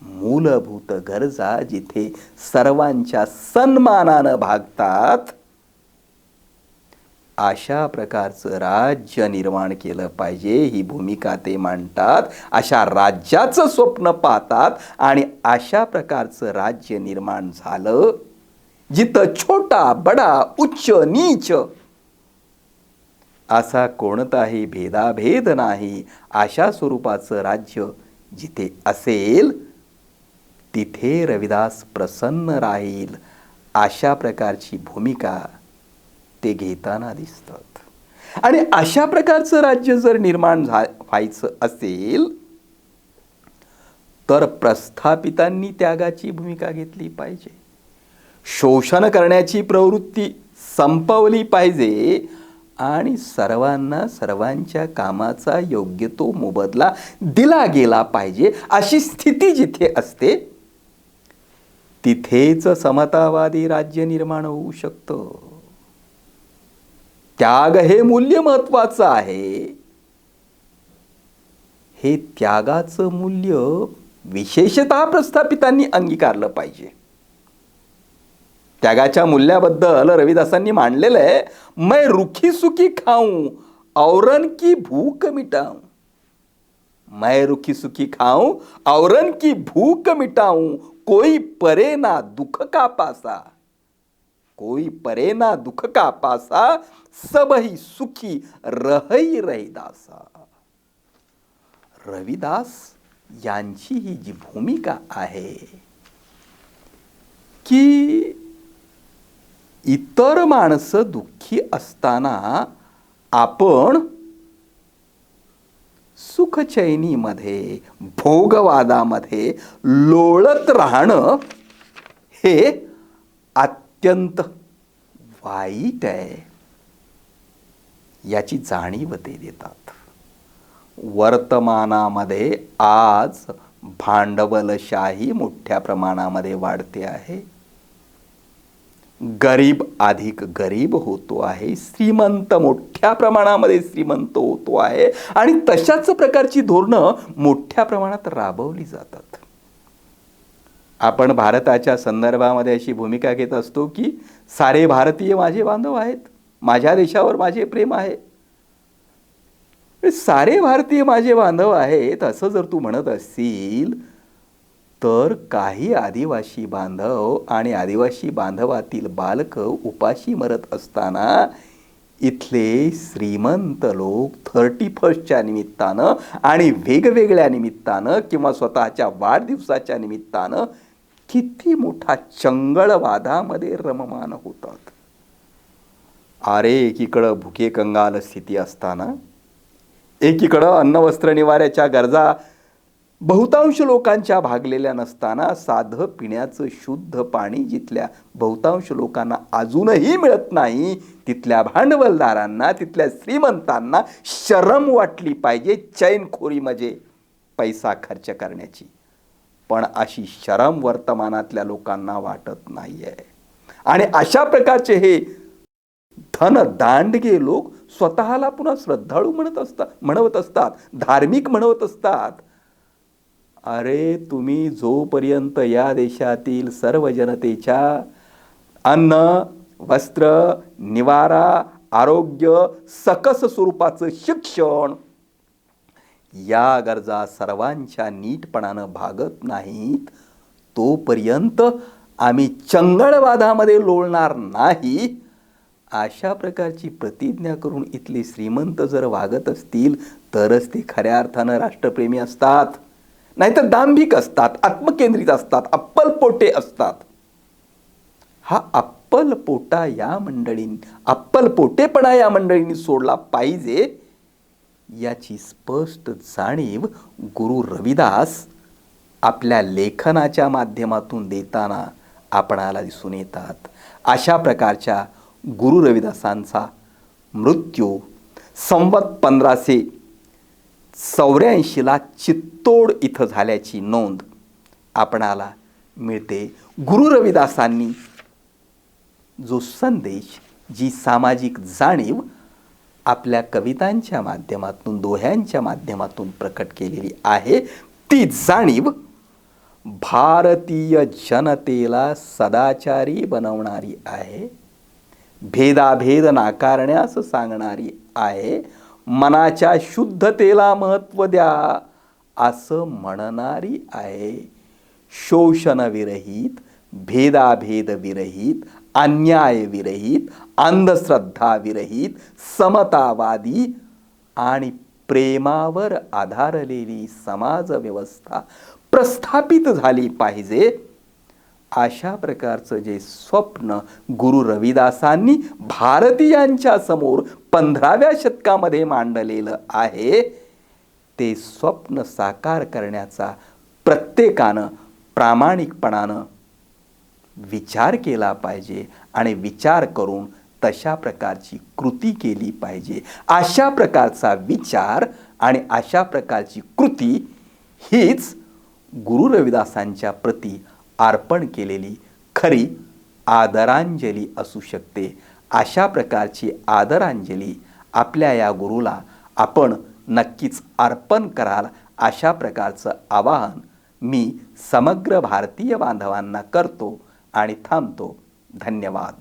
मूलभूत गरजा जिथे सर्वांच्या सन्मानानं भागतात, अशा प्रकारचं राज्य निर्माण केलं पाहिजे ही भूमिका ते मांडतात. अशा राज्याचं स्वप्न पाहतात आणि अशा प्रकारचं राज्य निर्माण झालं जिथं छोटा बडा उच्च नीच असा कोणताही भेदाभेद नाही, अशा स्वरूपाचं राज्य जिथे असेल तिथे रविदास प्रसन्न राहील, अशा प्रकारची भूमिका ते घेताना दिसतात. आणि अशा प्रकारचं राज्य जर निर्माण व्हायचं असेल तर प्रस्थापितांनी त्यागाची भूमिका घेतली पाहिजे. शोषण करण्याची प्रवृत्ती संपवली पाहिजे आणि सर्वांना सर्वांच्या कामाचा योग्य तो मोबदला दिला गेला पाहिजे. अशी स्थिती जिथे असते तिथेच समतावादी राज्य निर्माण होऊ शकतं. त्याग हे मूल्य महत्वाचं आहे. हे त्यागाचं मूल्य विशेषतः प्रस्थापितांनी अंगीकारलं पाहिजे. त्यागाच्या मूल्याबद्दल रविदासांनी मांडलेलं आहे, मैं रुखी सुखी खाऊं औरन की भूख मिटाऊं, मैं रुखी सुखी खाऊं औरन की भूख मिटाऊं, कोई परे ना दुख का पासा, कोई परे ना दुख का पासा, सब ही सुखी रहई रहिदासा. रविदास यांची ही जी भूमिका आहे की इतर माणसं दुःखी असताना आपण सुखचैनीमध्ये भोगवादामध्ये लोळत राहणं हे अत्यंत वाईट आहे, याची जाणीव ते देतात. वर्तमानामध्ये आज भांडवलशाही मोठ्या प्रमाणामध्ये वाढते आहे. गरीब अधिक गरीब होतो आहे, श्रीमंत मोठ्या प्रमाणामध्ये श्रीमंत होतो आहे आणि तशाच प्रकारची धोरणं मोठ्या प्रमाणात राबवली जातात. आपण भारताच्या संदर्भामध्ये अशी भूमिका घेत असतो की सारे भारतीय माझे बांधव आहेत, माझ्या देशावर माझे प्रेम आहे. सारे भारतीय माझे बांधव आहेत असं जर तू म्हणत असशील तर काही आदिवासी बांधव आणि आदिवासी बांधवातील बालक उपाशी मरत असताना इथले श्रीमंत लोक 31च्या निमित्तानं आणि वेगवेगळ्या निमित्तानं किंवा स्वतःच्या वाढदिवसाच्या निमित्तानं किती मोठा चंगळवादामध्ये रममान होतात. अरे एकीकडं भुके कंगाल स्थिती असताना एकीकडं अन्न वस्त्र निवाऱ्याच्या गरजा बहुतांश लोकांच्या भागलेल्या नसताना साधं पिण्याचं शुद्ध पाणी जिथल्या बहुतांश लोकांना अजूनही मिळत नाही, तिथल्या भांडवलदारांना, तिथल्या श्रीमंतांना शरम वाटली पाहिजे चैनखोरी म्हणजे पैसा खर्च करण्याची. पण अशी शरम वर्तमानातल्या लोकांना वाटत नाहीये. आणि अशा प्रकारचे हे धनदांडगे लोक स्वतःला पुन्हा श्रद्धाळू म्हणवत असतात, धार्मिक म्हणवत असतात. अरे तुम्ही जोपर्यंत या देशातील सर्व जनतेच्या अन्न, वस्त्र, निवारा, आरोग्य, सकस स्वरूपाचं शिक्षण या गरजा सर्वांच्या नीटपणानं भागत नाहीत, तोपर्यंत आम्ही चंगळवादामध्ये लोळणार नाही. अशा प्रकारची प्रतिज्ञा करून इथले श्रीमंत जर वागत असतील तरच ते खऱ्या अर्थानं राष्ट्रप्रेमी असतात, नाहीतर दांभिक असतात, आत्मकेंद्रित असतात, अप्पलपोटे असतात. हा अप्पलपोटेपणा या मंडळींनी सोडला पाहिजे याची स्पष्ट जाणीव गुरु रविदास आपल्या लेखनाच्या माध्यमातून देताना आपणाला दिसून येतात. अशा प्रकारच्या गुरु रविदासांचा मृत्यू संवत 1584 चित्तोड इथं झाल्याची नोंद आपणाला मिळते. गुरु रविदासांनी जो संदेश, जी सामाजिक जाणीव आपल्या कवितांच्या माध्यमातून, दोह्यांच्या माध्यमातून प्रकट केलेली आहे, ती जाणीव भारतीय जनतेला सदाचारी बनवणारी आहे, भेदाभेद नाकारण्यास सांगणारी आहे, मनाच्या शुद्धतेला महत्त्व द्या असं म्हणणारी आहे, शोषणविरहित, भेदाभेदविरहित, अन्यायविरहित, अंधश्रद्धाविरहित, समतावादी आणि प्रेमावर आधारलेली समाज व्यवस्था प्रस्थापित झाली पाहिजे. अशा प्रकारचं जे स्वप्न गुरु रविदासांनी भारतीयांच्या समोर 15व्या शतकामध्ये मांडलेलं आहे, ते स्वप्न साकार करण्याचा प्रत्येकानं प्रामाणिकपणानं विचार केला पाहिजे आणि विचार करून तशा प्रकारची कृती केली पाहिजे. अशा प्रकारचा विचार आणि अशा प्रकारची कृती हीच गुरु रविदासांच्या प्रती अर्पण केलेली खरी आदरांजली असू शकते. अशा प्रकारची आदरांजली आपल्या या गुरुला आपण नक्कीच अर्पण कराल, अशा प्रकारचं आवाहन मी समग्र भारतीय बांधवांना करतो आणि थांबतो. धन्यवाद.